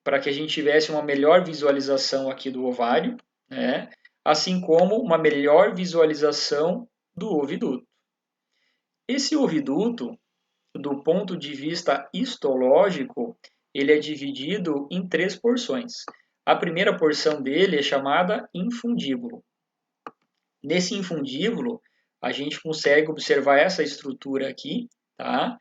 para que a gente tivesse uma melhor visualização aqui do ovário, né? Assim como uma melhor visualização do oviduto. Esse oviduto, do ponto de vista histológico, ele é dividido em 3 porções. A primeira porção dele é chamada infundíbulo. Nesse infundíbulo, a gente consegue observar essa estrutura aqui, tá?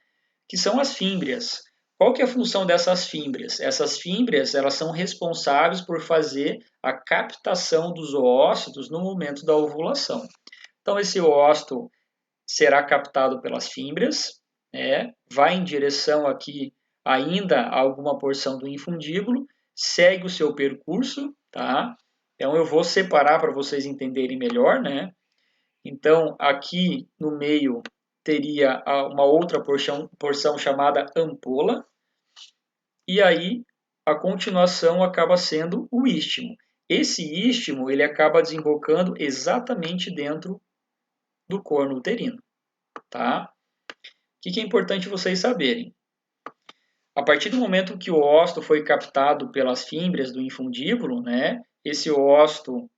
Que são as fímbrias. Qual que é a função dessas fímbrias? Essas fímbrias, elas são responsáveis por fazer a captação dos oócitos no momento da ovulação. Então, esse oócito será captado pelas fímbrias, né? Vai em direção aqui ainda a alguma porção do infundíbulo, segue o seu percurso, tá? Então, eu vou separar para vocês entenderem melhor, né? Então, aqui no meio teria uma outra porção chamada ampola, e aí a continuação acaba sendo o istmo. Esse istmo ele acaba desembocando exatamente dentro do corno uterino, tá? O que é importante vocês saberem? A partir do momento que o ócito foi captado pelas fímbrias do infundíbulo, né? Esse ócito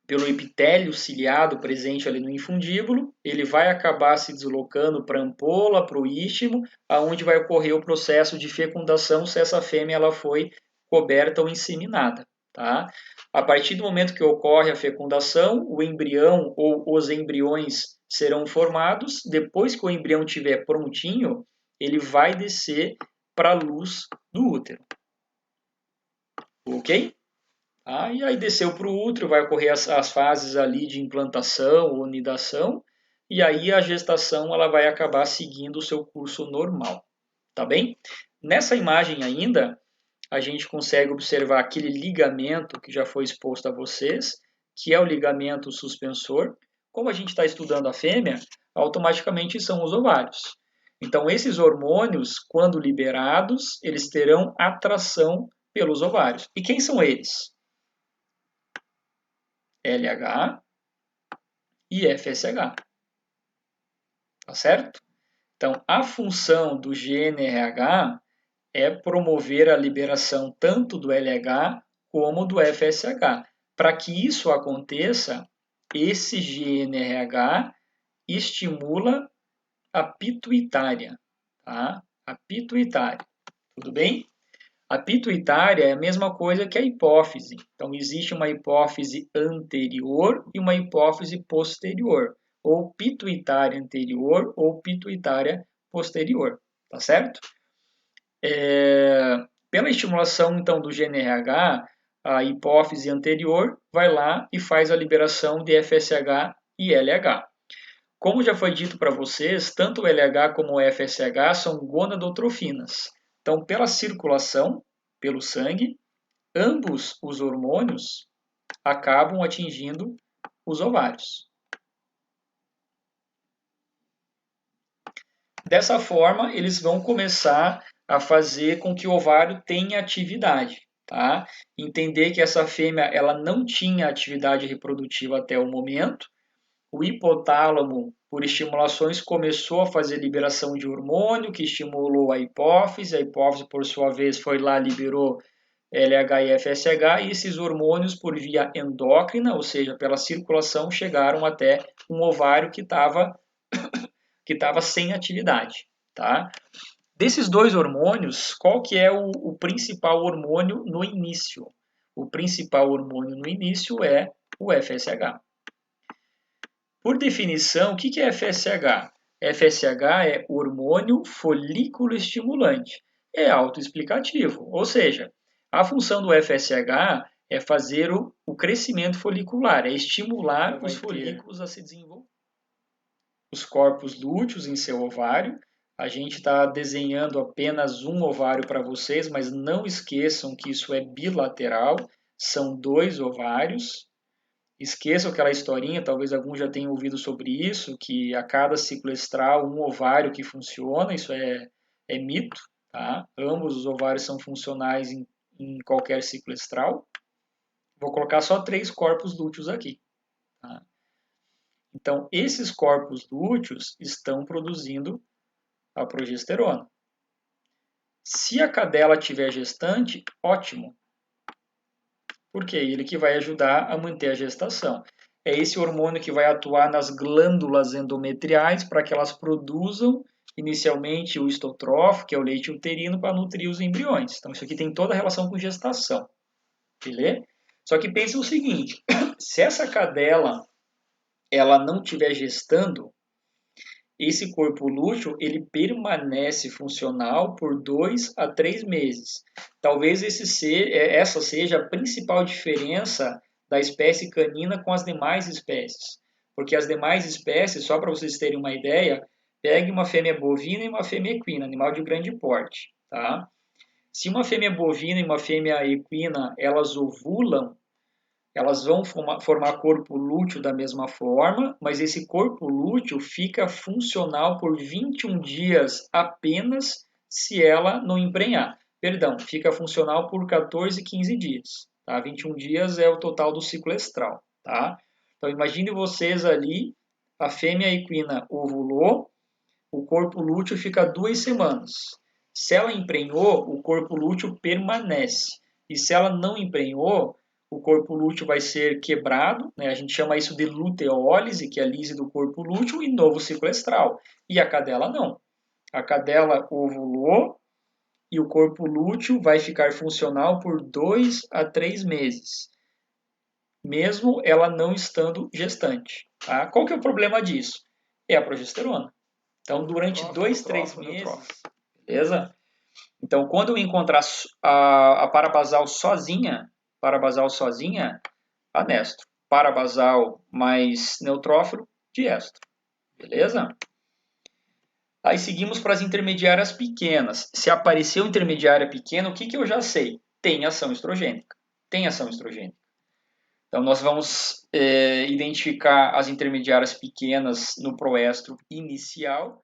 pelo epitélio ciliado presente ali no infundíbulo, ele vai acabar se deslocando para a ampola, para o istmo, aonde vai ocorrer o processo de fecundação se essa fêmea ela foi coberta ou inseminada. Tá? A partir do momento que ocorre a fecundação, o embrião ou os embriões serão formados. Depois que o embrião estiver prontinho, ele vai descer para a luz do útero. Ok? E aí desceu para o útero, vai ocorrer as fases ali de implantação ou nidação, e aí a gestação ela vai acabar seguindo o seu curso normal, tá bem? Nessa imagem ainda, a gente consegue observar aquele ligamento que já foi exposto a vocês, que é o ligamento suspensor. Como a gente está estudando a fêmea, automaticamente são os ovários. Então, esses hormônios, quando liberados, eles terão atração pelos ovários. E quem são eles? LH e FSH. Tá certo? Então, a função do GNRH é promover a liberação tanto do LH como do FSH. Para que isso aconteça, esse GNRH estimula a pituitária. Tá? A pituitária. Tudo bem? A pituitária é a mesma coisa que a hipófise. Então, existe uma hipófise anterior e uma hipófise posterior. Ou pituitária anterior ou pituitária posterior. Tá certo? Pela estimulação, então, do GNRH, a hipófise anterior vai lá e faz a liberação de FSH e LH. Como já foi dito para vocês, tanto o LH como o FSH são gonadotrofinas. Então, pela circulação, pelo sangue, ambos os hormônios acabam atingindo os ovários. Dessa forma, eles vão começar a fazer com que o ovário tenha atividade. Tá? Entender que essa fêmea ela não tinha atividade reprodutiva até o momento. O hipotálamo, por estimulações, começou a fazer liberação de hormônio, que estimulou a hipófise, por sua vez, foi lá e liberou LH e FSH, e esses hormônios, por via endócrina, ou seja, pela circulação, chegaram até um ovário que estava sem atividade. Tá? Desses dois hormônios, qual que é o principal hormônio no início? O principal hormônio no início é o FSH. Por definição, o que é FSH? FSH é hormônio folículo estimulante. É autoexplicativo, ou seja, a função do FSH é fazer o crescimento folicular, é estimular os folículos a se desenvolver. Os corpos lúteos em seu ovário. A gente está desenhando apenas um ovário para vocês, mas não esqueçam que isso é bilateral, são 2 ovários. Esqueçam aquela historinha, talvez alguns já tenham ouvido sobre isso, que a cada ciclo estral um ovário que funciona, isso é mito, tá? Ambos os ovários são funcionais em qualquer ciclo estral. Vou colocar só 3 corpos lúteos aqui. Tá? Então, esses corpos lúteos estão produzindo a progesterona. Se a cadela estiver gestante, ótimo, porque é ele que vai ajudar a manter a gestação. É esse hormônio que vai atuar nas glândulas endometriais para que elas produzam inicialmente o estotrófilo, que é o leite uterino, para nutrir os embriões. Então isso aqui tem toda a relação com gestação. Beleza? Só que pense o seguinte, se essa cadela ela não estiver gestando, esse corpo lúteo ele permanece funcional por 2 a 3 meses. Talvez essa seja a principal diferença da espécie canina com as demais espécies. Porque as demais espécies, só para vocês terem uma ideia, pegue uma fêmea bovina e uma fêmea equina, animal de grande porte. Tá? Se uma fêmea bovina e uma fêmea equina elas ovulam, elas vão formar corpo lúteo da mesma forma, mas esse corpo lúteo fica funcional por 21 dias apenas se ela não emprenhar. Perdão, fica funcional por 14, 15 dias. Tá? 21 dias é o total do ciclo estral. Tá? Então imagine vocês ali, a fêmea equina ovulou, o corpo lúteo fica 2 semanas. Se ela emprenhou, o corpo lúteo permanece. E se ela não emprenhou, o corpo lúteo vai ser quebrado, né? A gente chama isso de luteólise, que é a lise do corpo lúteo, e novo ciclo estral. E a cadela não. A cadela ovulou e o corpo lúteo vai ficar funcional por 2 a 3 meses, mesmo ela não estando gestante. Tá? Qual que é o problema disso? É a progesterona. Então, durante 2, 3 meses, beleza? Então, quando eu encontrar a parabasal sozinha, anestro. Parabasal mais neutrófilo, diestro. Beleza? Aí seguimos para as intermediárias pequenas. Se apareceu intermediária pequena, o que eu já sei? Tem ação estrogênica. Tem ação estrogênica. Então, nós vamos identificar as intermediárias pequenas no proestro inicial